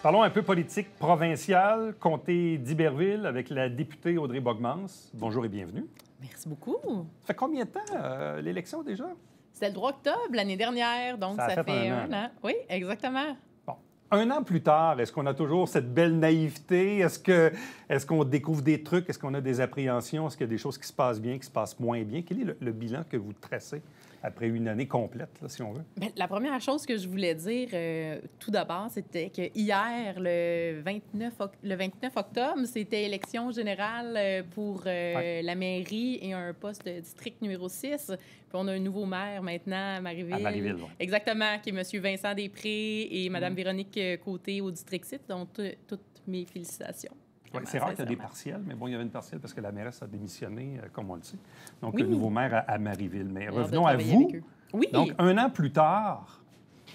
Parlons un peu politique provinciale, comté d'Iberville, avec la députée Audrey Bogmans. Bonjour et bienvenue. Merci beaucoup. Ça fait combien de temps, l'élection, déjà? C'était le 3 octobre l'année dernière, donc ça fait un an. Oui, exactement. Bon. Un an plus tard, est-ce qu'on a toujours cette belle naïveté? Est-ce qu'on découvre des trucs? Est-ce qu'on a des appréhensions? Est-ce qu'il y a des choses qui se passent bien, qui se passent moins bien? Quel est le bilan que vous tracez après une année complète, là, si on veut? Bien, la première chose que je voulais dire, tout d'abord, c'était que hier, le 29 octobre, c'était élection générale pour la mairie et un poste de district numéro 6. Puis on a un nouveau maire maintenant à Marieville. À Marieville, oui. Exactement, qui est M. Vincent Després et Mme Véronique Côté au district 6. Donc, toutes mes félicitations. Oui, c'est rare qu'il y ait des partiels, mais bon, il y avait une partielle parce que la mairesse a démissionné, comme on le sait. Donc, le nouveau maire à Marieville. Mais revenons à vous. Oui. Donc, un an plus tard,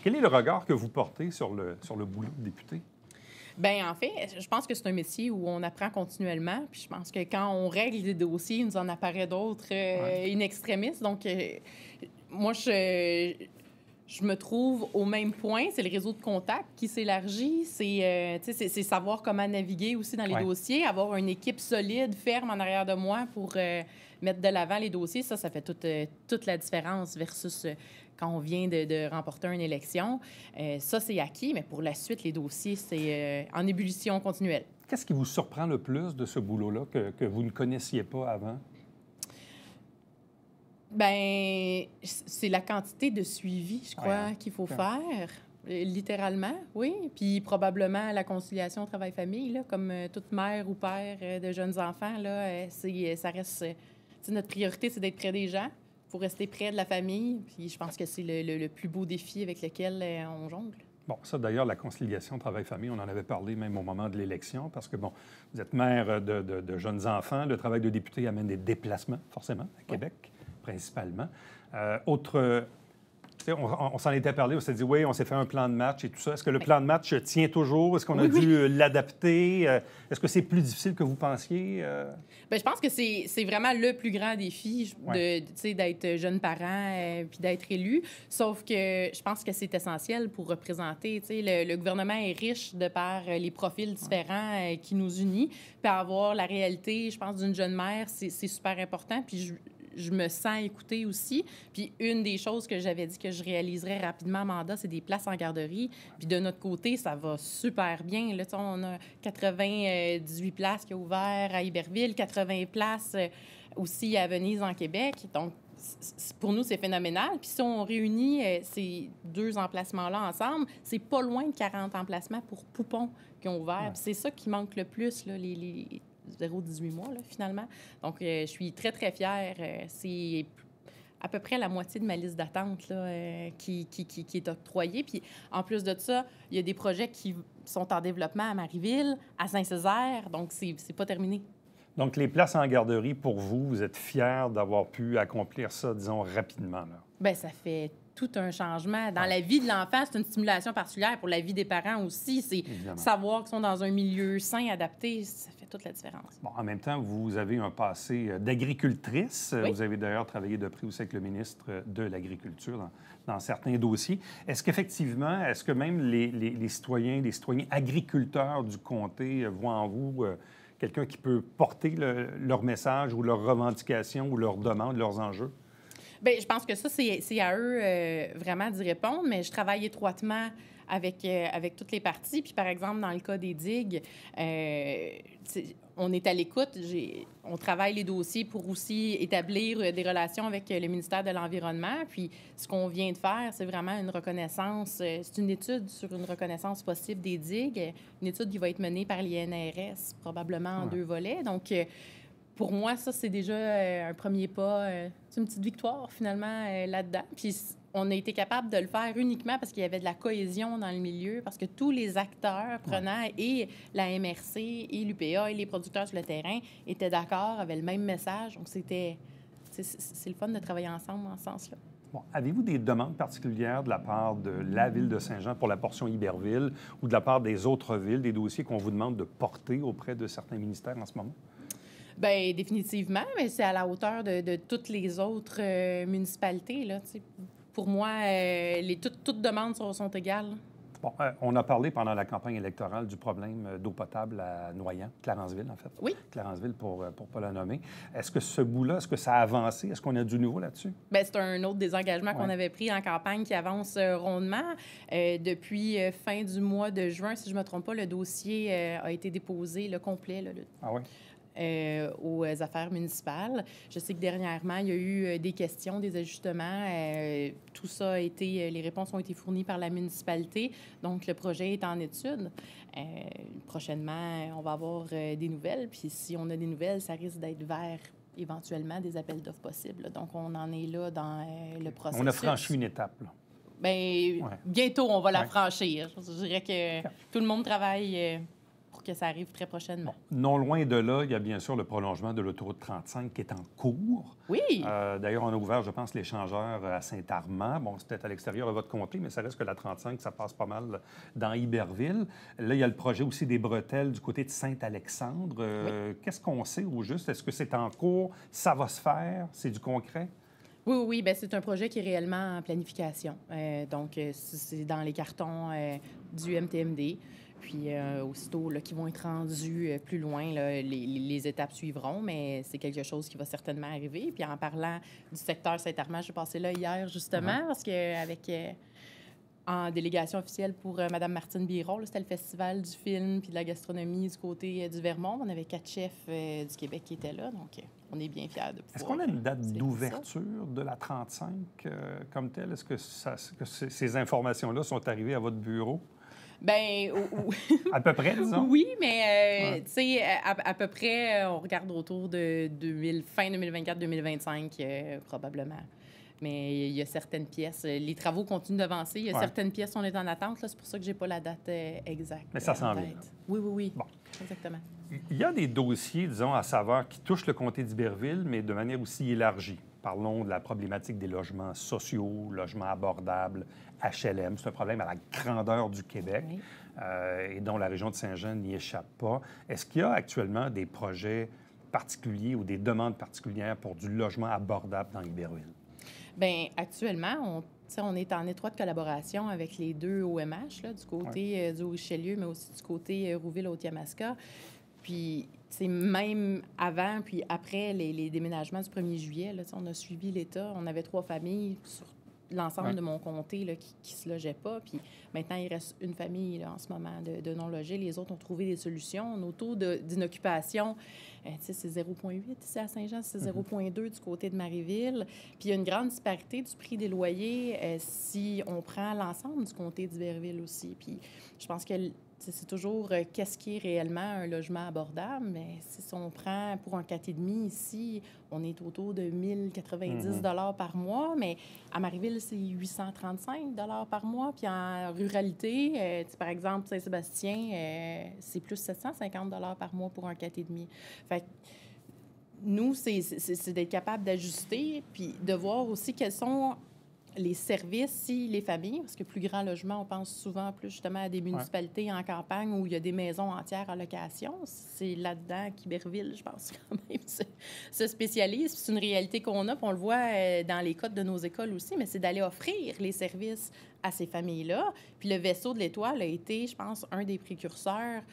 quel est le regard que vous portez sur le boulot de député? Bien, en fait, je pense que c'est un métier où on apprend continuellement. Puis je pense que quand on règle des dossiers, il nous en apparaît d'autres in extremis. Donc, moi, je me trouve au même point. C'est le réseau de contacts qui s'élargit. C'est savoir comment naviguer aussi dans les dossiers, avoir une équipe solide, ferme en arrière de moi pour mettre de l'avant les dossiers. Ça fait toute la différence versus quand on vient de remporter une élection. Ça, c'est acquis, mais pour la suite, les dossiers, c'est en ébullition continuelle. Qu'est-ce qui vous surprend le plus de ce boulot-là que vous ne connaissiez pas avant? Bien, c'est la quantité de suivi, je crois, qu'il faut faire. Littéralement, oui. Puis probablement la conciliation travail-famille, là, comme toute mère ou père de jeunes enfants, là, ça reste... notre priorité, c'est d'être près des gens. Il faut rester près de la famille. Puis je pense que c'est le plus beau défi avec lequel on jongle. Bon, ça, d'ailleurs, la conciliation travail-famille, on en avait parlé même au moment de l'élection, parce que, bon, vous êtes mère de jeunes enfants. Le travail de député amène des déplacements, forcément, à Québec, principalement. On s'en était parlé, on s'est dit, oui, on s'est fait un plan de match et tout ça. Est-ce que le plan de match tient toujours? Est-ce qu'on a dû l'adapter? Est-ce que c'est plus difficile que vous pensiez? Bien, je pense que c'est vraiment le plus grand défi d'être jeune parent puis d'être élu. Sauf que je pense que c'est essentiel pour représenter. Le gouvernement est riche de par les profils différents qui nous unissent. Puis avoir la réalité, je pense, d'une jeune mère, c'est super important. Puis je me sens écoutée aussi. Puis une des choses que j'avais dit que je réaliserais rapidement en mandat, c'est des places en garderie. Puis de notre côté, ça va super bien. Là, on a 98 places qui ont ouvert à Iberville, 80 places aussi à Venise, en Québec. Donc, pour nous, c'est phénoménal. Puis si on réunit ces deux emplacements-là ensemble, c'est pas loin de 40 emplacements pour poupons qui ont ouvert. Puis c'est ça qui manque le plus, là, les 0-18 mois, là, finalement. Donc, je suis très, très fière. C'est à peu près la moitié de ma liste d'attente là, qui est octroyée. Puis, en plus de ça, il y a des projets qui sont en développement à Marieville, à Saint-Césaire. Donc, c'est pas terminé. Donc, les places en garderie, pour vous, vous êtes fiers d'avoir pu accomplir ça, disons, rapidement, là? Bien, ça fait tout un changement. Dans la vie de l'enfant, c'est une stimulation particulière. Pour la vie des parents aussi, c'est savoir qu'ils sont dans un milieu sain, adapté. Ça fait toute la différence. Bon, en même temps, vous avez un passé d'agricultrice. Oui. Vous avez d'ailleurs travaillé de près aussi avec le ministre de l'Agriculture dans certains dossiers. Est-ce qu'effectivement, est-ce que même les citoyens agriculteurs du comté voient en vous quelqu'un qui peut porter leur message ou leurs revendications ou leurs demandes, leurs enjeux? Bien, je pense que ça, c'est à eux vraiment d'y répondre, mais je travaille étroitement avec toutes les parties. Puis, par exemple, dans le cas des digues, on est à l'écoute. On travaille les dossiers pour aussi établir des relations avec le ministère de l'Environnement. Puis, ce qu'on vient de faire, c'est vraiment une reconnaissance. C'est une étude sur une reconnaissance possible des digues, une étude qui va être menée par l'INRS, probablement en 2 volets. Donc, pour moi, ça, c'est déjà un premier pas. C'est une petite victoire, finalement, là-dedans. Puis on a été capable de le faire uniquement parce qu'il y avait de la cohésion dans le milieu, parce que tous les acteurs prenants, et la MRC, et l'UPA, et les producteurs sur le terrain étaient d'accord, avaient le même message. Donc, c'est le fun de travailler ensemble en ce sens-là. Bon, avez-vous des demandes particulières de la part de la Ville de Saint-Jean pour la portion Iberville ou de la part des autres villes, des dossiers qu'on vous demande de porter auprès de certains ministères en ce moment? Bien, définitivement, mais c'est à la hauteur de toutes les autres municipalités, là. Pour moi, toutes demandes sont égales. Bon, on a parlé pendant la campagne électorale du problème d'eau potable à Noyant, Clarenceville, en fait. Oui. Clarenceville, pour ne pas la nommer. Est-ce que ce bout-là, est-ce que ça a avancé? Est-ce qu'on a du nouveau là-dessus? Bien, c'est un autre des engagements qu'on avait pris en campagne qui avance rondement. Depuis fin du mois de juin, si je ne me trompe pas, le dossier a été déposé, le complet, là, Ah oui? aux affaires municipales. Je sais que dernièrement, il y a eu des questions, des ajustements. Tout ça a été, les réponses ont été fournies par la municipalité. Donc, le projet est en étude. Prochainement, on va avoir des nouvelles. Puis, si on a des nouvelles, ça risque d'être vers éventuellement des appels d'offres possibles. Donc, on en est là dans le processus. On a franchi une étape, là. Bien, bientôt, on va la franchir. Je dirais que tout le monde travaille pour que ça arrive très prochainement. Bon, non loin de là, il y a bien sûr le prolongement de l'autoroute 35 qui est en cours. Oui. D'ailleurs, on a ouvert, je pense, l'échangeur à Saint-Armand. Bon, c'était à l'extérieur de votre comté, mais ça reste que la 35, ça passe pas mal dans Iberville. Là, il y a le projet aussi des bretelles du côté de Saint-Alexandre. Qu'est-ce qu'on sait au juste? Est-ce que c'est en cours? Ça va se faire? C'est du concret? Oui. Bien, c'est un projet qui est réellement en planification. Donc, c'est dans les cartons du MTMD. Puis, aussitôt qui vont être rendus plus loin, là, les étapes suivront, mais c'est quelque chose qui va certainement arriver. Puis, en parlant du secteur Saint-Armand, je suis passée là hier, justement, parce qu'avec... en délégation officielle pour Mme Martine Biron, c'était le festival du film puis de la gastronomie du côté du Vermont. On avait 4 chefs du Québec qui étaient là, donc on est bien fiers de pouvoir... Est-ce qu'on a une date d'ouverture de la 35 comme telle? Est-ce que, ces informations-là sont arrivées à votre bureau? Bien, à peu près, disons. Oui, mais tu sais, à peu près, on regarde autour de fin 2024-2025, probablement. Mais il y a certaines pièces. Les travaux continuent d'avancer. Il y a certaines pièces, on est en attente. C'est pour ça que je n'ai pas la date exacte. Mais ça s'en vient. Oui. Bon. Exactement. Il y a des dossiers, disons, à saveur qui touchent le comté d'Iberville, mais de manière aussi élargie. Parlons de la problématique des logements sociaux, logements abordables, HLM. C'est un problème à la grandeur du Québec et dont la région de Saint-Jean n'y échappe pas. Est-ce qu'il y a actuellement des projets particuliers ou des demandes particulières pour du logement abordable dans Iberville? Bien, actuellement, on est en étroite collaboration avec les deux OMH, là, du côté du Haut-Richelieu, mais aussi du côté Rouville-Haute-Yamaska. Puis, même avant puis après les déménagements du 1er juillet, là, on a suivi l'État. On avait 3 familles sur l'ensemble de mon comté là, qui ne se logeaient pas. Puis maintenant, il reste une famille là, en ce moment de non-logés. Les autres ont trouvé des solutions. Nos taux d'inoccupation, c'est 0,8 ici à Saint-Jean, c'est 0,2 du côté de Marieville. Puis il y a une grande disparité du prix des loyers si on prend l'ensemble du comté d'Iberville aussi. Puis je pense que c'est toujours qu'est-ce qui est réellement un logement abordable, mais si on prend pour un 4,5 ici, on est autour de 1 090 par mois, mais à Marieville, c'est 835 par mois. Puis en ruralité, par exemple, Saint-Sébastien, c'est plus 750 par mois pour un 4,5. Fait que nous, c'est d'être capable d'ajuster, puis de voir aussi quels sont les services, si les familles, parce que plus grand logement, on pense souvent plus justement à des municipalités en campagne où il y a des maisons entières en location. C'est là-dedans qu'Iberville, je pense, quand même, se spécialise. C'est une réalité qu'on a, puis on le voit dans les codes de nos écoles aussi, mais c'est d'aller offrir les services à ces familles-là. Puis le vaisseau de l'Étoile a été, je pense, un des précurseurs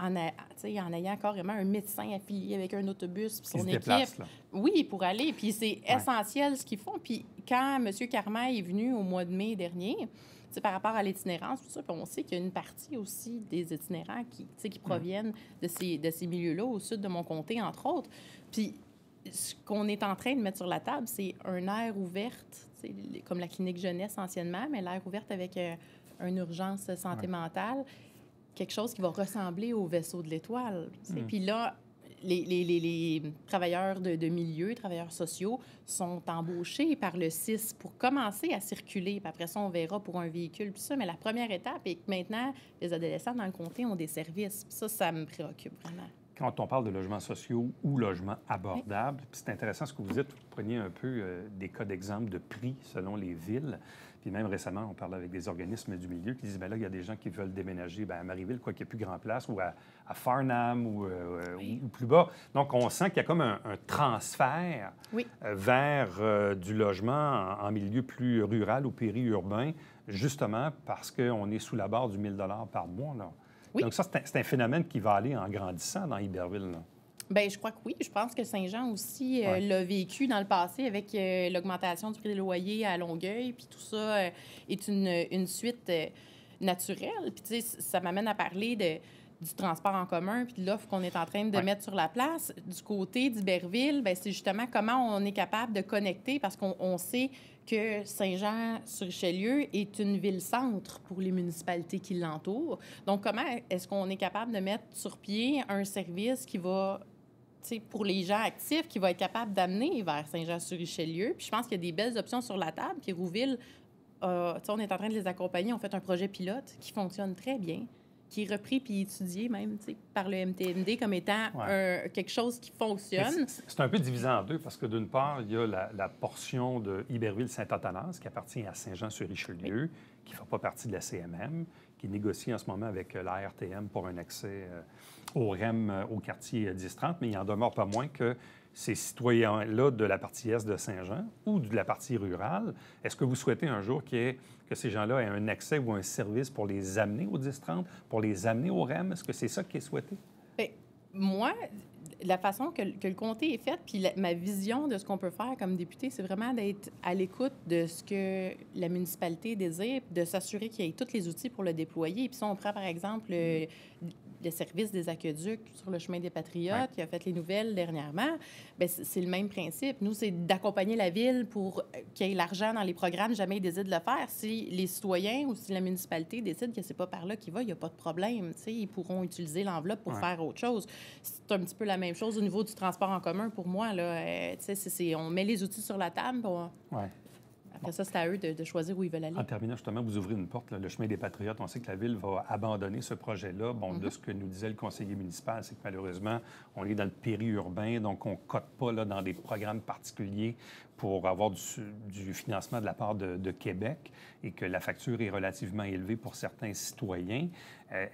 en ayant carrément un médecin affilié avec un autobus puis son équipe. Là. Oui, pour aller. Puis c'est essentiel ce qu'ils font. Puis quand M. Carmail est venu au mois de mai dernier, par rapport à l'itinérance, tout ça, puis on sait qu'il y a une partie aussi des itinérants qui proviennent de ces milieux-là, au sud de mon comté, entre autres. Puis ce qu'on est en train de mettre sur la table, c'est un aire ouverte, comme la clinique jeunesse anciennement, mais l'aire ouverte avec une urgence santé mentale, quelque chose qui va ressembler au vaisseau de l'Étoile. Puis là, les travailleurs de milieu, travailleurs sociaux, sont embauchés par le CIS pour commencer à circuler. Puis après ça, on verra pour un véhicule, puis ça. Mais la première étape est que maintenant, les adolescents dans le comté ont des services. Puis ça me préoccupe vraiment. Quand on parle de logements sociaux ou logements abordables, c'est intéressant ce que vous dites. Vous preniez un peu des cas d'exemple de prix selon les villes. Puis même récemment, on parlait avec des organismes du milieu qui disent, bien là, il y a des gens qui veulent déménager à Marieville, quoi qu'il n'y ait plus grand place, ou à Farnham, ou plus bas. Donc, on sent qu'il y a comme un transfert vers du logement en milieu plus rural ou périurbain. justement parce qu'on est sous la barre du 1 000 par mois. Là. Oui. Donc ça, c'est un phénomène qui va aller en grandissant dans Iberville. Là. Bien, je crois que oui. Je pense que Saint-Jean aussi l'a vécu dans le passé avec l'augmentation du prix des loyers à Longueuil. Puis tout ça est une suite naturelle. Puis tu sais, ça m'amène à parler du transport en commun puis de l'offre qu'on est en train de mettre sur la place. Du côté d'Iberville, bien, c'est justement comment on est capable de connecter parce qu'on sait que Saint-Jean-sur-Richelieu est une ville-centre pour les municipalités qui l'entourent. Donc, comment est-ce qu'on est capable de mettre sur pied un service qui va, pour les gens actifs, qui va être capable d'amener vers Saint-Jean-sur-Richelieu? Puis je pense qu'il y a des belles options sur la table. Puis Rouville, on est en train de les accompagner. On fait un projet pilote qui fonctionne très bien, qui est repris puis étudié même par le MTND comme étant quelque chose qui fonctionne. C'est un peu divisé en deux parce que d'une part, il y a la portion de Iberville-Saint-Athanas qui appartient à Saint-Jean-sur-Richelieu, qui ne fait pas partie de la CMM, qui négocie en ce moment avec la RTM pour un accès au REM au quartier 10-30, mais il en demeure pas moins que ces citoyens-là de la partie est de Saint-Jean ou de la partie rurale, est-ce que vous souhaitez un jour que ces gens-là aient un accès ou un service pour les amener au 10-30, pour les amener au REM? Est-ce que c'est ça qui est souhaité? Bien, moi, la façon que le comté est fait, puis ma vision de ce qu'on peut faire comme député, c'est vraiment d'être à l'écoute de ce que la municipalité désire, de s'assurer qu'il y ait tous les outils pour le déployer. Puis si on prend, par exemple, le service des aqueducs sur le chemin des Patriotes, qui a fait les nouvelles dernièrement, bien, c'est le même principe. Nous, c'est d'accompagner la ville pour qu'il y ait l'argent dans les programmes, jamais ils décident de le faire. Si les citoyens ou si la municipalité décide que c'est pas par là qu'il va, il n'y a pas de problème. T'sais, ils pourront utiliser l'enveloppe pour faire autre chose. C'est un petit peu la même chose au niveau du transport en commun pour moi. Là. On met les outils sur la table. Après ça, c'est à eux de choisir où ils veulent aller. En terminant, justement, vous ouvrez une porte, là, le chemin des Patriotes. On sait que la Ville va abandonner ce projet-là. Bon, de ce que nous disait le conseiller municipal, c'est que malheureusement, on est dans le périurbain, donc on ne cote pas là, dans des programmes particuliers pour avoir du financement de la part de Québec et que la facture est relativement élevée pour certains citoyens.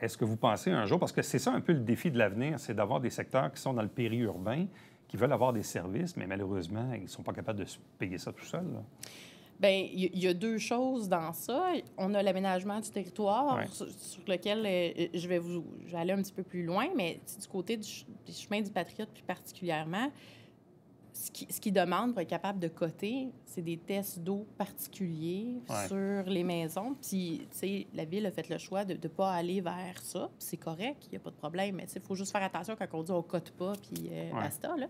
Est-ce que vous pensez un jour, parce que c'est ça un peu le défi de l'avenir, c'est d'avoir des secteurs qui sont dans le périurbain, qui veulent avoir des services, mais malheureusement, ils ne sont pas capables de se payer ça tout seuls, là. Bien, il y a deux choses dans ça. On a l'aménagement du territoire sur lequel je vais aller un petit peu plus loin, mais du côté du chemin du Patriote plus particulièrement, ce qui demande pour être capable de coter, c'est des tests d'eau particuliers sur les maisons. Puis, tu sais, la Ville a fait le choix de ne pas aller vers ça. C'est correct, il n'y a pas de problème. Mais il faut juste faire attention quand on dit on ne cote pas, puis basta. Là.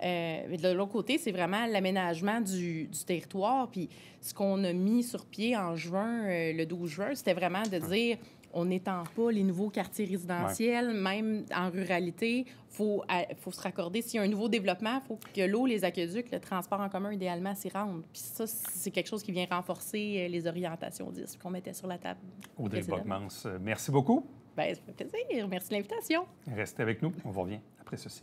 Mais de l'autre côté, c'est vraiment l'aménagement du territoire. Puis, ce qu'on a mis sur pied en juin, le 12 juin, c'était vraiment de dire... On n'étend pas les nouveaux quartiers résidentiels, même en ruralité. Il faut se raccorder. S'il y a un nouveau développement, il faut que l'eau, les aqueducs, le transport en commun, idéalement, s'y rendent. Puis ça, c'est quelque chose qui vient renforcer les orientations 10 qu'on mettait sur la table. Audrey Bogmans, merci beaucoup. Bien, ça fait plaisir. Merci de l'invitation. Restez avec nous. On vous revient après ceci.